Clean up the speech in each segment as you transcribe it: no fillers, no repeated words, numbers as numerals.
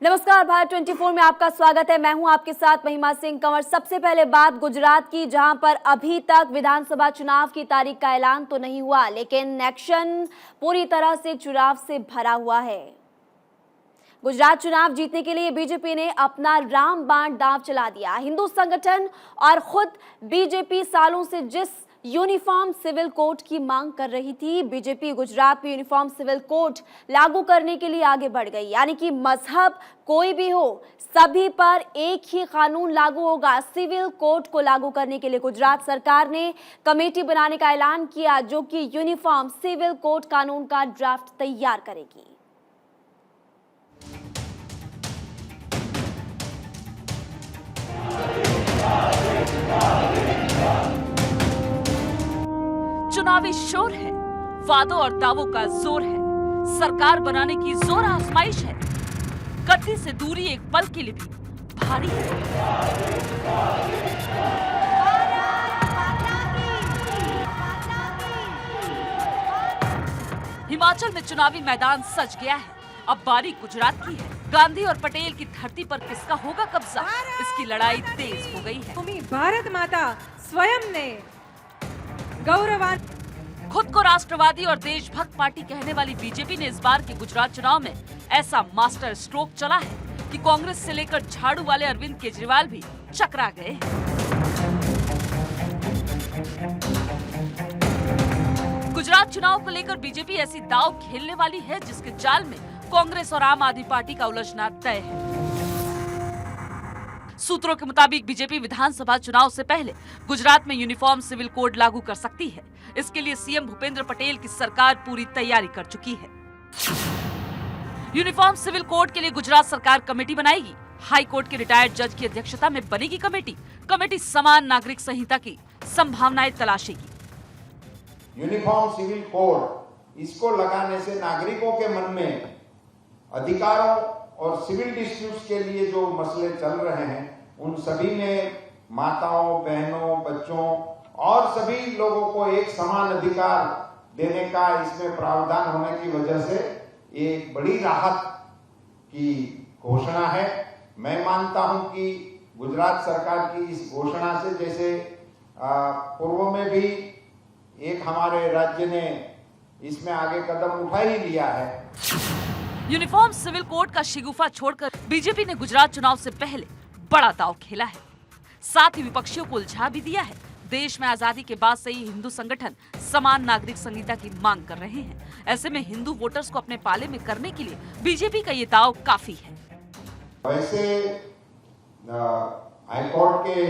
नमस्कार, भारत 24 में आपका स्वागत है। मैं हूं आपके साथ महिमा सिंह कंवर। सबसे पहले बात गुजरात की, जहां पर अभी तक विधानसभा चुनाव की तारीख का ऐलान तो नहीं हुआ, लेकिन एक्शन पूरी तरह से चुनाव से भरा हुआ है। गुजरात चुनाव जीतने के लिए बीजेपी ने अपना रामबाण दांव चला दिया। हिंदू संगठन और खुद बीजेपी सालों से जिस यूनिफॉर्म सिविल कोड की मांग कर रही थी, बीजेपी गुजरात में यूनिफॉर्म सिविल कोड लागू करने के लिए आगे बढ़ गई। यानी कि मजहब कोई भी हो, सभी पर एक ही कानून लागू होगा। सिविल कोड को लागू करने के लिए गुजरात सरकार ने कमेटी बनाने का ऐलान किया, जो कि यूनिफॉर्म सिविल कोड कानून का ड्राफ्ट तैयार करेगी। चुनावी शोर है, वादों और दावों का जोर है, सरकार बनाने की जोर आजमाइश है। गद्दी से दूरी एक पल के लिए भी भारी है। हिमाचल में चुनावी मैदान सज गया है। अब बारी गुजरात की है। गांधी और पटेल की धरती पर किसका होगा कब्जा, इसकी लड़ाई तेज हो गई है। भारत माता स्वयं ने गौरवान्वित खुद को राष्ट्रवादी और देशभक्त पार्टी कहने वाली बीजेपी ने इस बार के गुजरात चुनाव में ऐसा मास्टर स्ट्रोक चला है कि कांग्रेस से लेकर झाड़ू वाले अरविंद केजरीवाल भी चकरा गए। गुजरात चुनाव को लेकर बीजेपी ऐसी दांव खेलने वाली है जिसके जाल में कांग्रेस और आम आदमी पार्टी का उलझना तय है। सूत्रों के मुताबिक बीजेपी विधानसभा चुनाव से पहले गुजरात में यूनिफॉर्म सिविल कोड लागू कर सकती है। इसके लिए सीएम भूपेंद्र पटेल की सरकार पूरी तैयारी कर चुकी है। यूनिफॉर्म सिविल कोड के लिए गुजरात सरकार कमेटी बनाएगी। हाई कोर्ट के रिटायर्ड जज की अध्यक्षता में बनेगी कमेटी समान नागरिक संहिता की संभावनाएं तलाशेगी। यूनिफॉर्म सिविल कोड, इसको लगाने से नागरिकों के मन में अधिकारों और सिविल डिस्प्यूट्स के लिए जो मसले चल रहे हैं, उन सभी में माताओं, बहनों, बच्चों और सभी लोगों को एक समान अधिकार देने का इसमें प्रावधान होने की वजह से एक बड़ी राहत की घोषणा है। मैं मानता हूं कि गुजरात सरकार की इस घोषणा से, जैसे पूर्व में भी एक हमारे राज्य ने इसमें आगे कदम उठा ही लिया है। यूनिफॉर्म सिविल कोड का शिगुफा छोड़कर बीजेपी ने गुजरात चुनाव से पहले बड़ा दांव खेला है। साथ ही विपक्षियों को उलझा भी दिया है। देश में आजादी के बाद से ही हिंदू संगठन समान नागरिक संहिता की मांग कर रहे हैं। ऐसे में हिंदू वोटर्स को अपने पाले में करने के लिए बीजेपी का ये दांव काफी है। वैसे हाईकोर्ट के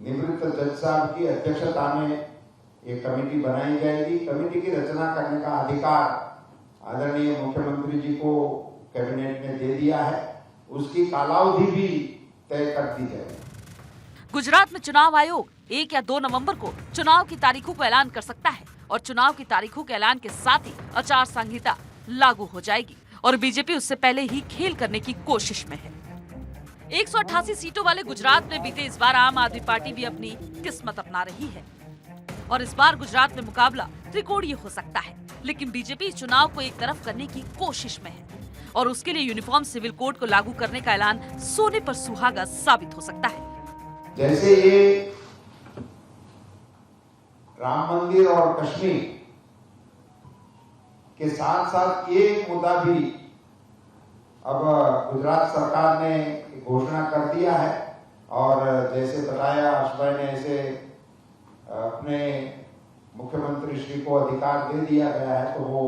निवृत्त जज साहब की अध्यक्षता में एक कमेटी बनाई जाएगी। कमेटी की रचना करने का अधिकार आदरणीय मुख्यमंत्री जी को कैबिनेट ने दे दिया है। उसकी कालावधि भी तय कर दी जाएगी। गुजरात में चुनाव आयोग 1 या 2 नवंबर को चुनाव की तारीखों को ऐलान कर सकता है और चुनाव की तारीखों के ऐलान के साथ ही आचार संहिता लागू हो जाएगी और बीजेपी उससे पहले ही खेल करने की कोशिश में है। 188 सीटों वाले गुजरात में बीते इस बार आम आदमी पार्टी भी अपनी किस्मत अपना रही है और इस बार गुजरात में मुकाबला त्रिकोणीय हो सकता है। लेकिन बीजेपी चुनाव को एक तरफ करने की कोशिश में है और उसके लिए यूनिफॉर्म सिविल कोड को लागू करने का ऐलान सोने पर सुहागा साबित हो सकता है। जैसे ये राम मंदिर और कश्मीर के साथ साथ ये मुद्दा भी अब गुजरात सरकार ने घोषणा कर दिया है और जैसे बताया हर्ष भाई ने, ऐसे अपने मुख्यमंत्री श्री को अधिकार दे दिया गया है, तो वो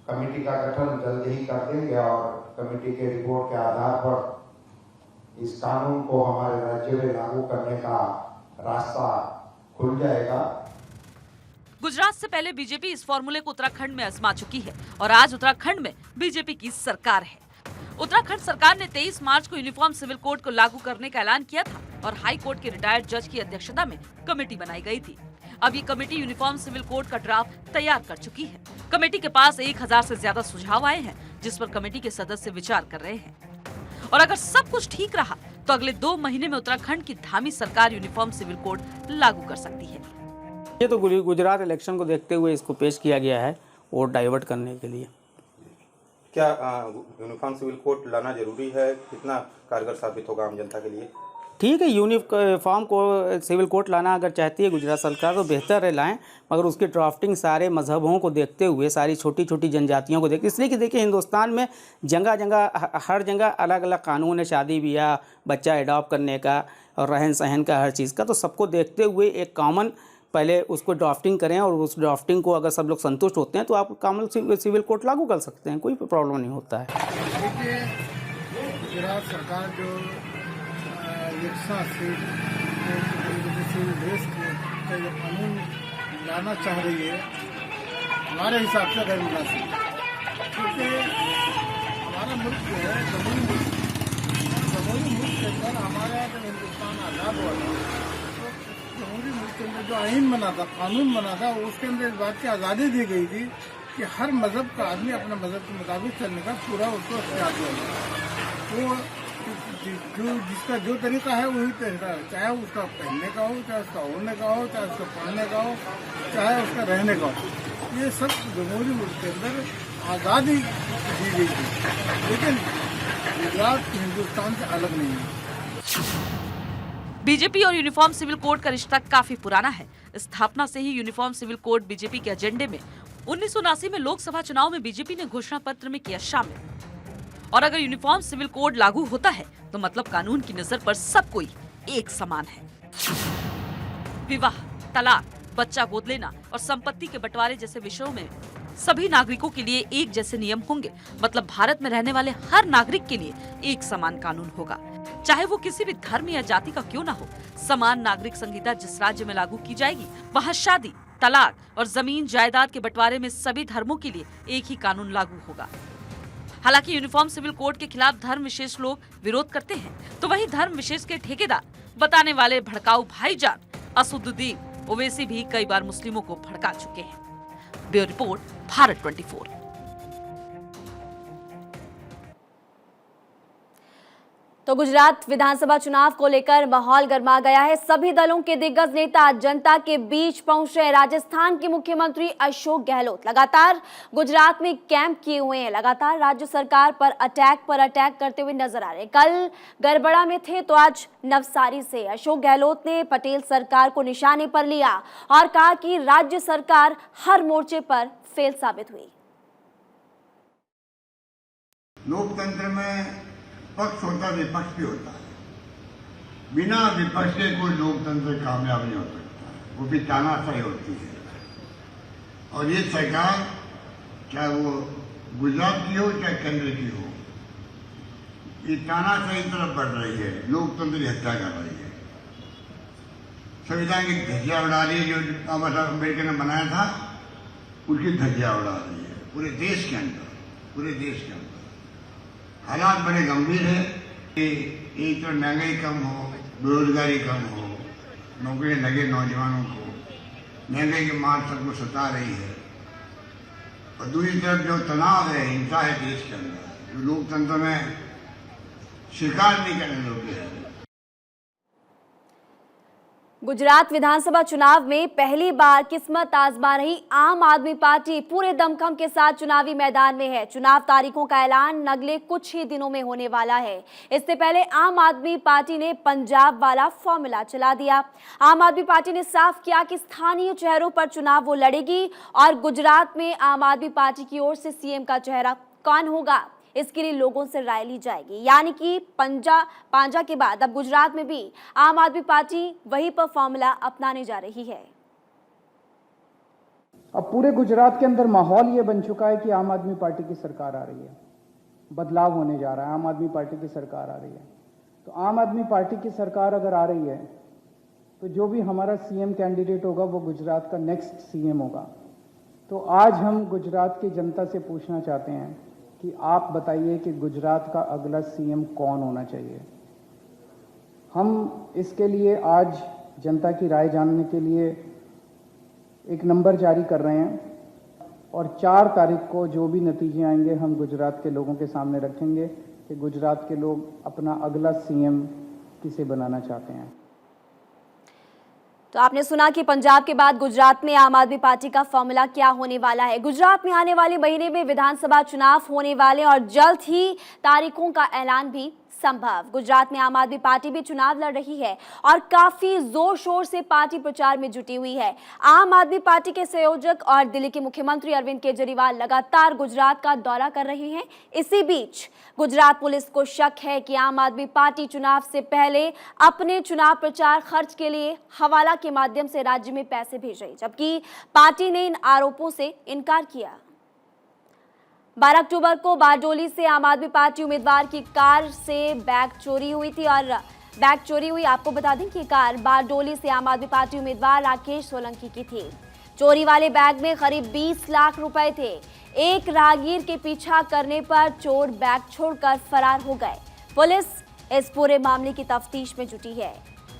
कमेटी का गठन जल्द ही कर देंगे और कमेटी के रिपोर्ट के आधार पर इस कानून को हमारे राज्य में लागू करने का रास्ता खुल जाएगा। गुजरात से पहले बीजेपी इस फॉर्मूले को उत्तराखंड में आजमा चुकी है और आज उत्तराखंड में बीजेपी की सरकार है। उत्तराखंड सरकार ने 23 मार्च को यूनिफॉर्म सिविल कोड को लागू करने का ऐलान किया था और हाई कोर्ट के रिटायर्ड जज की अध्यक्षता में कमेटी बनाई गई थी। अब ये कमेटी यूनिफॉर्म सिविल कोड का ड्राफ्ट तैयार कर चुकी है। कमेटी के पास 1000 से ज्यादा सुझाव आए हैं, जिस पर कमेटी के सदस्य विचार कर रहे हैं और अगर सब कुछ ठीक रहा तो अगले 2 महीने में उत्तराखंड की धामी सरकार यूनिफॉर्म सिविल कोड लागू कर सकती है। ये तो गुजरात इलेक्शन को देखते हुए इसको पेश किया गया है, वोट डाइवर्ट करने के लिए। क्या यूनिफॉर्म सिविल कोड लाना जरूरी है? कितना कारगर साबित होगा आम जनता के लिए? ठीक है, यूनिफॉर्म को सिविल कोड लाना अगर चाहती है गुजरात सरकार तो बेहतर है लाएं, मगर उसकी ड्राफ्टिंग सारे मजहबों को देखते हुए, सारी छोटी छोटी जनजातियों को देखते, इसलिए कि देखिए हिंदुस्तान में जगह जगह हर जगह अलग अलग कानून है, शादी ब्याह, बच्चा एडॉप्ट करने का और रहन सहन का, हर चीज़ का। तो सबको देखते हुए एक कॉमन पहले उसको ड्राफ्टिंग करें, और उस ड्राफ्टिंग को अगर सब लोग संतुष्ट होते हैं तो आप कॉमन सिविल कोड लागू कर सकते हैं, कोई प्रॉब्लम नहीं होता है। देखिए, गुजरात सरकार जो यकसा सिविल ड्रेस का जो कानून लाना चाह रही है, हमारे हिसाब से गैर मुनासिब, क्योंकि हमारा मुल्क जो है जमहूरी मुल्क के अंदर हमारा जब हिंदुस्तान आज़ाद हुआ था तो जमहूरी मुल्क के अंदर जो आइन बना था, कानून बना था, उसके अंदर इस बात की आज़ादी दी गई थी कि हर मज़हब का आदमी अपने मज़हब के मुताबिक चलने का पूरा उसको अख्तियार दिया। वो जो जिसका जो तरीका है वही तरीका है, चाहे उसका पहनने का हो, चाहे उसका ओढ़ने का हो, चाहे उसका पढ़ने का हो, चाहे उसका रहने का हो, ये सब जमहूरी मुल्क के अंदर आज़ादी दी गई थी। लेकिन गुजरात हिंदुस्तान से अलग नहीं है। बीजेपी और यूनिफॉर्म सिविल कोड का रिश्ता काफी पुराना है। स्थापना से ही यूनिफॉर्म सिविल कोड बीजेपी के एजेंडे में 1979 में लोकसभा चुनाव में बीजेपी ने घोषणा पत्र में किया शामिल। और अगर यूनिफॉर्म सिविल कोड लागू होता है तो मतलब कानून की नजर पर सब कोई एक समान है। विवाह, तलाक, बच्चा गोद लेना और संपत्ति के बंटवारे जैसे विषयों में सभी नागरिकों के लिए एक जैसे नियम होंगे। मतलब भारत में रहने वाले हर नागरिक के लिए एक समान कानून होगा, चाहे वो किसी भी धर्म या जाति का क्यों ना हो। समान नागरिक संहिता जिस राज्य में लागू की जाएगी, वहाँ शादी, तलाक और जमीन जायदाद के बंटवारे में सभी धर्मों के लिए एक ही कानून लागू होगा। हालांकि यूनिफॉर्म सिविल कोड के खिलाफ धर्म विशेष लोग विरोध करते हैं, तो वही धर्म विशेष के ठेकेदार बताने वाले भड़काऊ भाईजान असदुद्दीन ओवैसी भी कई बार मुस्लिमों को भड़का चुके हैं। Bureau report, Bharat 24। तो गुजरात विधानसभा चुनाव को लेकर माहौल गर्मा गया है। सभी दलों के दिग्गज नेता जनता के बीच पहुंच रहे। राजस्थान के मुख्यमंत्री अशोक गहलोत लगातार गुजरात में कैंप किए हुए हैं, लगातार राज्य सरकार पर अटैक करते हुए नजर आ रहे हैं। कल गड़बड़ा में थे तो आज नवसारी से अशोक गहलोत ने पटेल सरकार को निशाने पर लिया और कहा कि राज्य सरकार हर मोर्चे पर फेल साबित हुई। लोकतंत्र में पक्ष होता, विपक्ष भी होता है। बिना विपक्ष के कोई लोकतंत्र कामयाब नहीं हो सकता, वो भी तानाशाही होती है। और ये सरकार, चाहे वो गुजरात की हो चाहे केंद्र की हो, ये तानाशाही तरफ बढ़ रही है, लोकतंत्र की हत्या कर रही है। संविधान की धज्जियां उड़ा रही है, जो बाबा साहब अम्बेडकर ने बनाया था उसकी धज्जियां उड़ा रही है पूरे देश के अंदर, पूरे देश के अंदर। हालात बड़े गंभीर है कि एक तो महंगाई कम हो, बेरोजगारी कम हो, नौकरी लगे नौजवानों को, महंगाई की मार सबको सता रही है, और दूसरी तरफ जो तनाव है, हिंसा है देश के अंदर, जो लोकतंत्र में स्वीकार नहीं करने योग्य है। गुजरात विधानसभा चुनाव में पहली बार किस्मत आजमा रही आम आदमी पार्टी पूरे दमखम के साथ चुनावी मैदान में है। चुनाव तारीखों का ऐलान अगले कुछ ही दिनों में होने वाला है। इससे पहले आम आदमी पार्टी ने पंजाब वाला फॉर्मूला चला दिया। आम आदमी पार्टी ने साफ किया कि स्थानीय चेहरों पर चुनाव वो लड़ेगी और गुजरात में आम आदमी पार्टी की ओर से सीएम का चेहरा कौन होगा, इसके लिए लोगों से राय ली जाएगी। यानी कि पांजा के बाद अब गुजरात में भी आम आदमी पार्टी वही पर फॉर्मूला अपनाने जा रही है। अब पूरे गुजरात के अंदर माहौल ये बन चुका है कि आम आदमी पार्टी की सरकार आ रही है, बदलाव होने जा रहा है, आम आदमी पार्टी की सरकार आ रही है। तो आम आदमी पार्टी की सरकार अगर आ रही है तो जो भी हमारा सीएम कैंडिडेट होगा वो गुजरात का नेक्स्ट सीएम होगा। तो आज हम गुजरात की जनता से पूछना चाहते हैं कि आप बताइए कि गुजरात का अगला सीएम कौन होना चाहिए। हम इसके लिए आज जनता की राय जानने के लिए एक नंबर जारी कर रहे हैं और 4 तारीख को जो भी नतीजे आएंगे हम गुजरात के लोगों के सामने रखेंगे कि गुजरात के लोग अपना अगला सीएम किसे बनाना चाहते हैं। तो आपने सुना कि पंजाब के बाद गुजरात में आम आदमी पार्टी का फॉर्मूला क्या होने वाला है। गुजरात में आने वाले महीने में विधानसभा चुनाव होने वाले और जल्द ही तारीखों का ऐलान भी संभव। गुजरात में आम आदमी पार्टी भी चुनाव लड़ रही है और काफी जोर शोर से पार्टी प्रचार में जुटी हुई है। आम आदमी पार्टी के संयोजक और दिल्ली के मुख्यमंत्री अरविंद केजरीवाल लगातार गुजरात का दौरा कर रहे हैं। इसी बीच गुजरात पुलिस को शक है कि आम आदमी पार्टी चुनाव से पहले अपने चुनाव प्रचार खर्च के लिए हवाला के माध्यम से राज्य में पैसे भेज रही, जबकि पार्टी ने इन आरोपों से इनकार किया। 12 अक्टूबर को बारडोली से आम आदमी पार्टी उम्मीदवार की कार से बैग चोरी हुई थी और बैग चोरी हुई। आपको बता दें कि कार बारडोली से आम आदमी पार्टी उम्मीदवार राकेश सोलंकी की थी। चोरी वाले बैग में करीब 20 लाख रुपए थे। एक राहगीर के पीछा करने पर चोर बैग छोड़कर फरार हो गए। पुलिस इस पूरे मामले की तफ्तीश में जुटी है।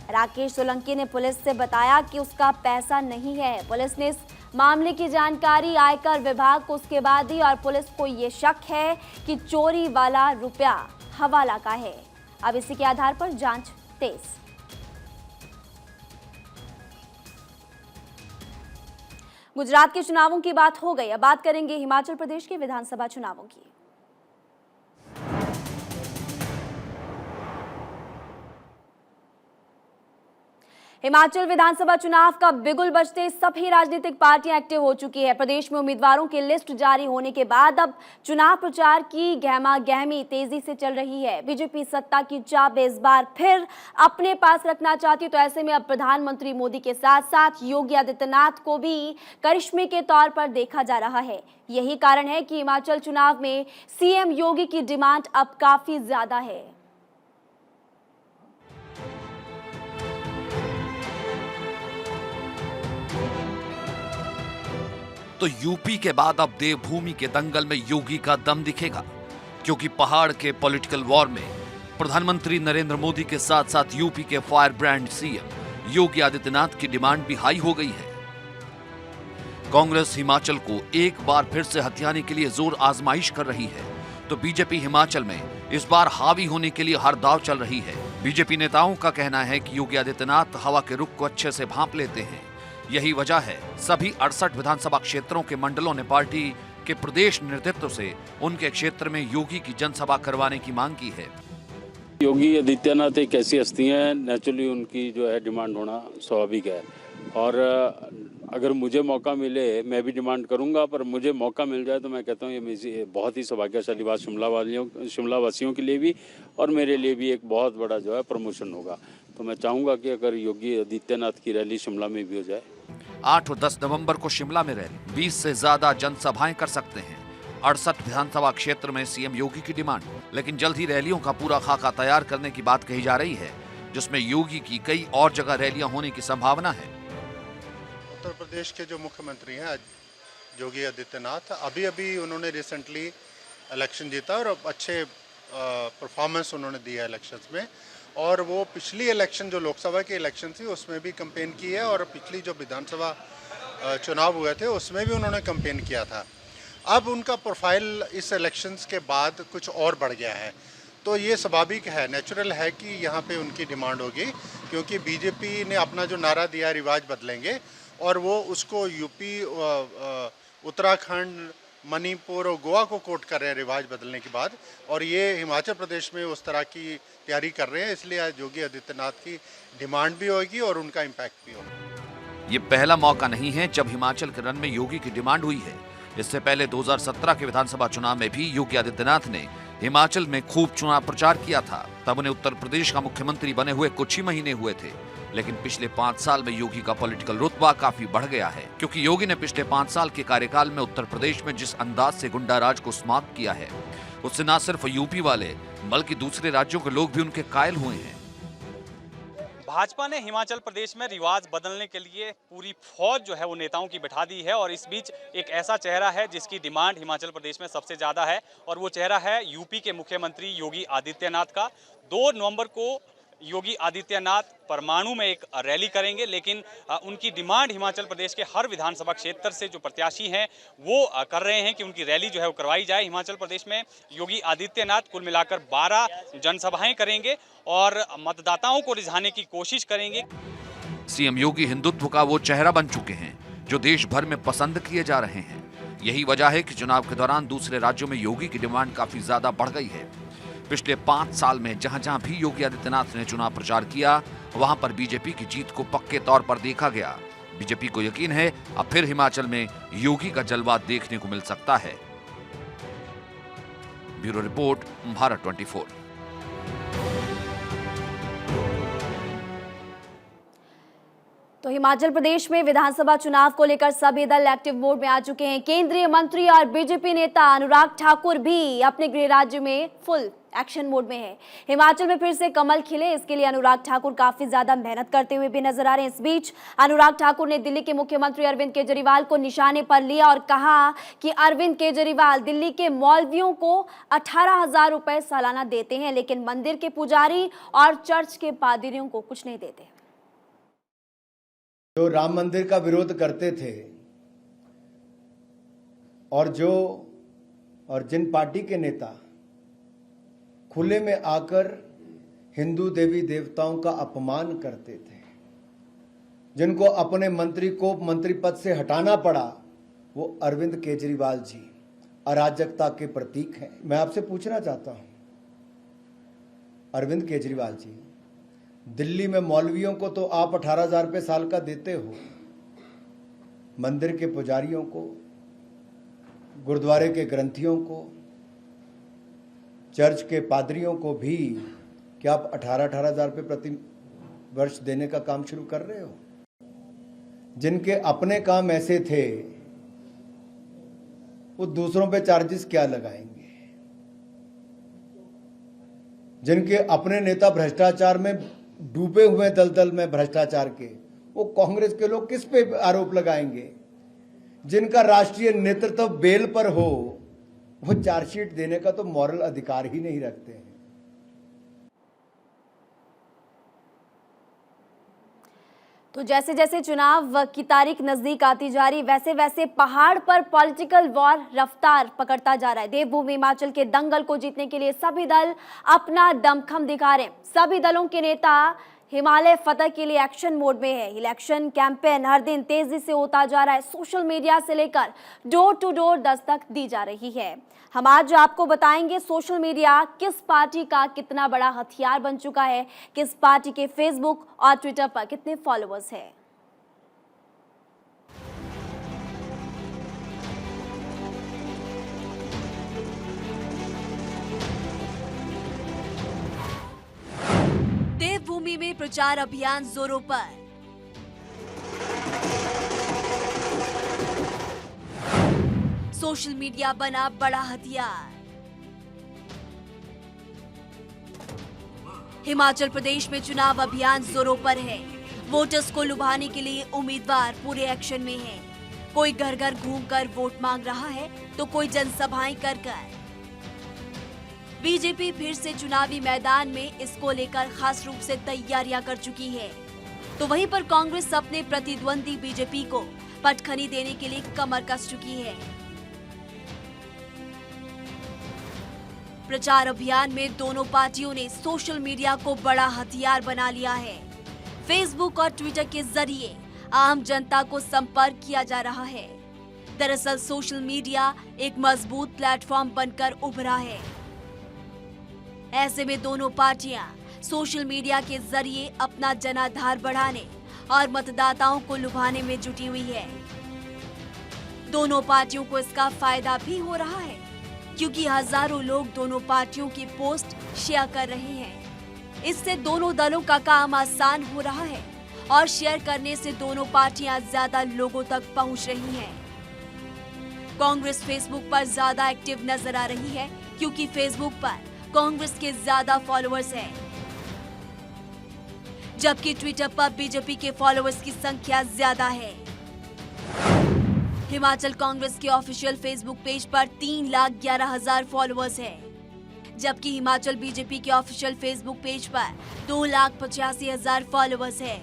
राकेश सोलंकी ने पुलिस से बताया कि उसका पैसा नहीं है। पुलिस ने इस मामले की जानकारी आयकर विभाग को उसके बाद दी और पुलिस को ये शक है कि चोरी वाला रुपया हवाला का है। अब इसी के आधार पर जांच तेज। गुजरात के चुनावों की बात हो गई, अब बात करेंगे हिमाचल प्रदेश के विधानसभा चुनावों की। हिमाचल विधानसभा चुनाव का बिगुल बजते सभी राजनीतिक पार्टियां एक्टिव हो चुकी है। प्रदेश में उम्मीदवारों की लिस्ट जारी होने के बाद अब चुनाव प्रचार की गहमा-गहमी तेजी से चल रही है। बीजेपी सत्ता की चाबी इस बार फिर अपने पास रखना चाहती है, तो ऐसे में अब प्रधानमंत्री मोदी के साथ साथ योगी आदित्यनाथ को भी करिश्मे के तौर पर देखा जा रहा है। यही कारण है कि हिमाचल चुनाव में सीएम योगी की डिमांड अब काफी ज्यादा है। तो यूपी के बाद अब देवभूमि के दंगल में योगी का दम दिखेगा, क्योंकि पहाड़ के पॉलिटिकल वॉर में प्रधानमंत्री नरेंद्र मोदी के साथ साथ यूपी के fire brand CM Yogi Adityanath की डिमांड भी हाई हो गई है। कांग्रेस हिमाचल को एक बार फिर से हथियाने के लिए जोर आजमाइश कर रही है, तो बीजेपी हिमाचल में इस बार हावी होने के लिए हर दांव चल रही है। बीजेपी नेताओं का कहना है कि योगी आदित्यनाथ हवा के रुख को अच्छे से भांप लेते हैं। यही वजह है सभी 68 विधानसभा क्षेत्रों के मंडलों ने पार्टी के प्रदेश नेतृत्व से उनके क्षेत्र में योगी की जनसभा करवाने की मांग की है। योगी आदित्यनाथ एक ऐसी हस्ती हैं, नेचुरली उनकी जो है डिमांड होना स्वाभाविक है और अगर मुझे मौका मिले मैं भी डिमांड करूंगा, पर मुझे मौका मिल जाए तो मैं कहता हूँ ये बहुत ही सौभाग्यशाली बात शिमला वासियों के लिए भी और मेरे लिए भी एक बहुत बड़ा जो है प्रमोशन होगा। तो मैं चाहूँगा कि अगर योगी आदित्यनाथ की रैली शिमला में भी हो जाए। 8 और 10 नवंबर को शिमला में रैली, 20 से ज्यादा जनसभाएं कर सकते हैं। 68 विधानसभा क्षेत्र में सीएम योगी की डिमांड, लेकिन जल्द ही रैलियों का पूरा खाका तैयार करने की बात कही जा रही है, जिसमें योगी की कई और जगह रैलियां होने की संभावना है। उत्तर प्रदेश के जो मुख्यमंत्री हैं योगी आदित्यनाथ, अभी उन्होंने रिसेंटली इलेक्शन जीता और अच्छे परफॉर्मेंस उन्होंने दिया इलेक्शंस में, और वो पिछली इलेक्शन जो लोकसभा की इलेक्शन थी उसमें भी कैंपेन की है और पिछली जो विधानसभा चुनाव हुए थे उसमें भी उन्होंने कैंपेन किया था। अब उनका प्रोफाइल इस इलेक्शंस के बाद कुछ और बढ़ गया है, तो ये स्वाभाविक है, नेचुरल है कि यहाँ पे उनकी डिमांड होगी, क्योंकि बीजेपी ने अपना जो नारा दिया रिवाज बदलेंगे और वो उसको यूपी, उत्तराखंड, मणिपुर और गोवा को कोट कर रहे हैं रिवाज बदलने के बाद, और ये हिमाचल प्रदेश में उस तरह की तैयारी कर रहे हैं। इसलिए आज योगी आदित्यनाथ की डिमांड भी होगी और उनका इम्पैक्ट भी होगा। ये पहला मौका नहीं है जब हिमाचल के रन में योगी की डिमांड हुई है। इससे पहले 2017 के विधानसभा चुनाव में भी योगी आदित्यनाथ ने हिमाचल में खूब चुनाव प्रचार किया था। तब उन्हें उत्तर प्रदेश का मुख्यमंत्री बने हुए कुछ ही महीने हुए थे, लेकिन पिछले 5 साल में योगी का पॉलिटिकल रुतबा काफी बढ़ गया है, क्योंकि योगी ने पिछले 5 साल के कार्यकाल में उत्तर प्रदेश में जिस अंदाज से गुंडा राज को समाप्त किया है, उससे न सिर्फ यूपी वाले बल्कि दूसरे राज्यों के लोग भी उनके कायल हुए हैं। भाजपा ने हिमाचल प्रदेश में रिवाज बदलने के लिए पूरी फौज जो है वो नेताओं की बिठा दी है, और इस बीच एक ऐसा चेहरा है जिसकी डिमांड हिमाचल प्रदेश में सबसे ज़्यादा है, और वो चेहरा है यूपी के मुख्यमंत्री योगी आदित्यनाथ का। 2 नवंबर को योगी आदित्यनाथ परमाणु में एक रैली करेंगे, लेकिन उनकी डिमांड हिमाचल प्रदेश के हर विधानसभा क्षेत्र से जो प्रत्याशी हैं वो कर रहे हैं कि उनकी रैली जो है वो करवाई जाए। हिमाचल प्रदेश में योगी आदित्यनाथ कुल मिलाकर 12 जनसभाएं करेंगे और मतदाताओं को रिझाने की कोशिश करेंगे। सीएम योगी हिंदुत्व का वो चेहरा बन चुके हैं जो देश भर में पसंद किए जा रहे हैं। यही वजह है कि चुनाव के दौरान दूसरे राज्यों में योगी की डिमांड काफी ज्यादा बढ़ गई है। पिछले 5 साल में जहां जहां भी योगी आदित्यनाथ ने चुनाव प्रचार किया, वहां पर बीजेपी की जीत को पक्के तौर पर देखा गया। बीजेपी को यकीन है अब फिर हिमाचल में योगी का जलवा देखने को मिल सकता है। Bureau report, Bharat 24। तो हिमाचल प्रदेश में विधानसभा चुनाव को लेकर सभी दल एक्टिव मोड में आ चुके हैं। केंद्रीय मंत्री और बीजेपी नेता अनुराग ठाकुर भी अपने गृह राज्य में फुल एक्शन मोड में है। हिमाचल में फिर से कमल खिले, इसके लिए अनुराग ठाकुर काफी ज्यादा मेहनत करते हुए भी नजर आ रहे हैं। इस बीच अनुराग ठाकुर ने दिल्ली के मुख्यमंत्री अरविंद केजरीवाल को निशाने पर लिया और कहा कि अरविंद केजरीवाल दिल्ली के मौलवियों को 18,000 रुपए सालाना देते हैं, लेकिन मंदिर के पुजारी और चर्च के पादरियों को कुछ नहीं देते। जो राम मंदिर का विरोध करते थे और जिन पार्टी के नेता खुले में आकर हिंदू देवी देवताओं का अपमान करते थे, जिनको अपने मंत्री को मंत्री पद से हटाना पड़ा, वो अरविंद केजरीवाल जी अराजकता के प्रतीक हैं। मैं आपसे पूछना चाहता हूं, अरविंद केजरीवाल जी, दिल्ली में मौलवियों को तो आप 18,000 रुपये साल का देते हो, मंदिर के पुजारियों को, गुरुद्वारे के ग्रंथियों को, चर्च के पादरियों को भी क्या आप 18,000 रुपये प्रति वर्ष देने का काम शुरू कर रहे हो? जिनके अपने काम ऐसे थे वो दूसरों पे चार्जेस क्या लगाएंगे? जिनके अपने नेता भ्रष्टाचार में डूबे हुए दलदल में भ्रष्टाचार के, वो कांग्रेस के लोग किस पे आरोप लगाएंगे? जिनका राष्ट्रीय नेतृत्व बेल पर हो, वो चार्जशीट देने का तो मॉरल अधिकार ही नहीं रखते हैं। तो जैसे जैसे चुनाव की तारीख नजदीक आती जा रही, वैसे वैसे पहाड़ पर पॉलिटिकल वॉर रफ्तार पकड़ता जा रहा है। देवभूमि हिमाचल के दंगल को जीतने के लिए सभी दल अपना दमखम दिखा रहे हैं। सभी दलों के नेता हिमालय फतह के लिए एक्शन मोड में है। इलेक्शन कैंपेन हर दिन तेजी से होता जा रहा है। सोशल मीडिया से लेकर डोर टू डोर दस्तक दी जा रही है। हम आज आपको बताएंगे सोशल मीडिया किस पार्टी का कितना बड़ा हथियार बन चुका है, किस पार्टी के फेसबुक और ट्विटर पर कितने फॉलोअर्स हैं। देवभूमि में प्रचार अभियान जोरों पर। सोशल मीडिया बना बड़ा हथियार। हिमाचल प्रदेश में चुनाव अभियान जोरों पर है। वोटर्स को लुभाने के लिए उम्मीदवार पूरे एक्शन में हैं। कोई घर घर घूमकर वोट मांग रहा है तो कोई जनसभाएं कर कर। बीजेपी फिर से चुनावी मैदान में इसको लेकर खास रूप से तैयारियां कर चुकी है, तो वहीं पर कांग्रेस अपने प्रतिद्वंदी बीजेपी को पटखनी देने के लिए कमर कस चुकी है। प्रचार अभियान में दोनों पार्टियों ने सोशल मीडिया को बड़ा हथियार बना लिया है। फेसबुक और ट्विटर के जरिए आम जनता को संपर्क किया जा रहा है। दरअसल सोशल मीडिया एक मजबूत प्लेटफॉर्म बनकर उभरा है। ऐसे में दोनों पार्टियां सोशल मीडिया के जरिए अपना जनाधार बढ़ाने और मतदाताओं को लुभाने में जुटी हुई है। दोनों पार्टियों को इसका फायदा भी हो रहा है, क्योंकि हजारों लोग दोनों पार्टियों की पोस्ट शेयर कर रहे हैं। इससे दोनों दलों का काम आसान हो रहा है और शेयर करने से दोनों पार्टियां ज्यादा लोगों तक पहुंच रही हैं। कांग्रेस फेसबुक पर ज्यादा एक्टिव नजर आ रही है, क्योंकि फेसबुक पर कांग्रेस के ज्यादा फॉलोअर्स हैं, जबकि ट्विटर पर बीजेपी के फॉलोअर्स की संख्या ज्यादा है। हिमाचल कांग्रेस के ऑफिशियल फेसबुक पेज पर 3,11,000 फॉलोअर्स हैं, जबकि हिमाचल बीजेपी के ऑफिशियल फेसबुक पेज पर 2,85,000 फॉलोअर्स हैं।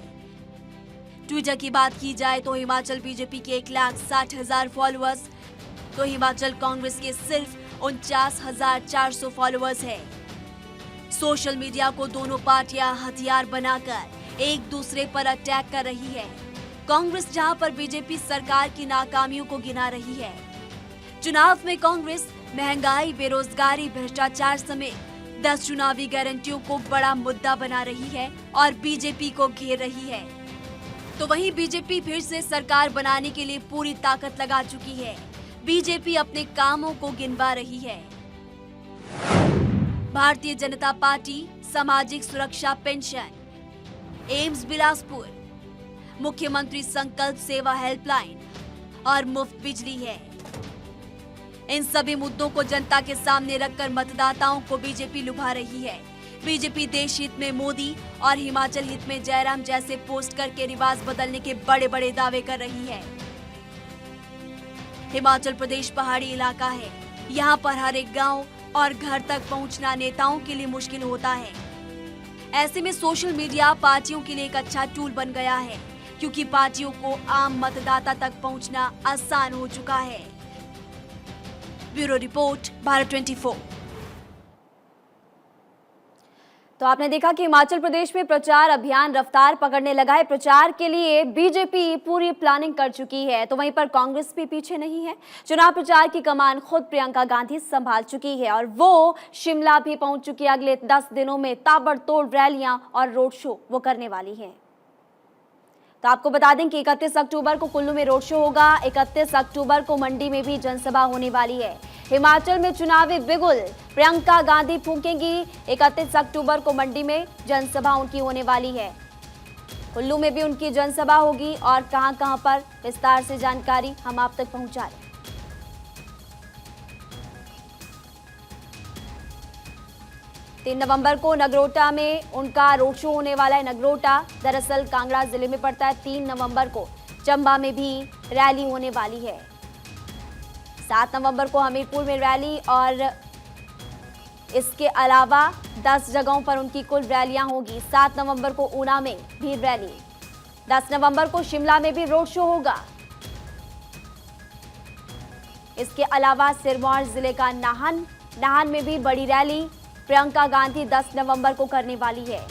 ट्विटर की बात की जाए तो हिमाचल बीजेपी के 1,60,000 फॉलोअर्स, तो हिमाचल कांग्रेस के सिर्फ 49,400 फॉलोअर्स हैं। सोशल मीडिया को दोनों पार्टियां हथियार बनाकर एक दूसरे पर अटैक कर रही है। कांग्रेस जहां पर बीजेपी सरकार की नाकामियों को गिना रही है, चुनाव में कांग्रेस महंगाई, बेरोजगारी, भ्रष्टाचार समेत 10 चुनावी गारंटियों को बड़ा मुद्दा बना रही है और बीजेपी को घेर रही है, तो वहीं बीजेपी फिर से सरकार बनाने के लिए पूरी ताकत लगा चुकी है। बीजेपी अपने कामों को गिनवा रही है। भारतीय जनता पार्टी सामाजिक सुरक्षा पेंशन, एम्स बिलासपुर, मुख्यमंत्री संकल्प सेवा हेल्पलाइन और मुफ्त बिजली है। इन सभी मुद्दों को जनता के सामने रखकर मतदाताओं को बीजेपी लुभा रही है। बीजेपी देश हित में मोदी और हिमाचल हित में जयराम जैसे पोस्ट करके रिवाज बदलने के बड़े बड़े दावे कर रही है। हिमाचल प्रदेश पहाड़ी इलाका है, यहाँ पर हर एक गांव और घर तक पहुंचना नेताओं के लिए मुश्किल होता है। ऐसे में सोशल मीडिया पार्टियों के लिए एक अच्छा टूल बन गया है, क्योंकि पार्टियों को आम मतदाता तक पहुंचना आसान हो चुका है। Bureau report, Bharat 24। तो आपने देखा कि हिमाचल प्रदेश में प्रचार अभियान रफ्तार पकड़ने लगा है। प्रचार के लिए बीजेपी पूरी प्लानिंग कर चुकी है, तो वहीं पर कांग्रेस भी पीछे नहीं है। चुनाव प्रचार की कमान खुद प्रियंका गांधी संभाल चुकी है और वो शिमला भी पहुंच चुकी है। अगले 10 दिनों में ताबड़तोड़ रैलियां और रोड शो वो करने वाली है। तो आपको बता दें कि 31 अक्टूबर को कुल्लू में रोड शो होगा, 31 अक्टूबर को मंडी में भी जनसभा होने वाली है। हिमाचल में चुनावी बिगुल प्रियंका गांधी फूंकेंगी। 31 अक्टूबर को मंडी में जनसभा उनकी होने वाली है। कुल्लू में भी उनकी जनसभा होगी और कहां-कहां पर विस्तार से जानकारी हम आप तक पहुंचा रहे हैं। 3 नवंबर को नगरोटा में उनका रोड शो होने वाला है। नगरोटा दरअसल कांगड़ा जिले में पड़ता है। 3 नवंबर को चंबा में भी रैली होने वाली है। 7 नवंबर को हमीरपुर में रैली और इसके अलावा 10 जगहों पर उनकी कुल रैलियां होगी। 7 नवंबर को ऊना में भी रैली, 10 नवंबर को शिमला में भी रोड शो होगा। इसके अलावा सिरमौर जिले का नाहन में भी बड़ी रैली प्रियंका गांधी 10 नवंबर को करने वाली है।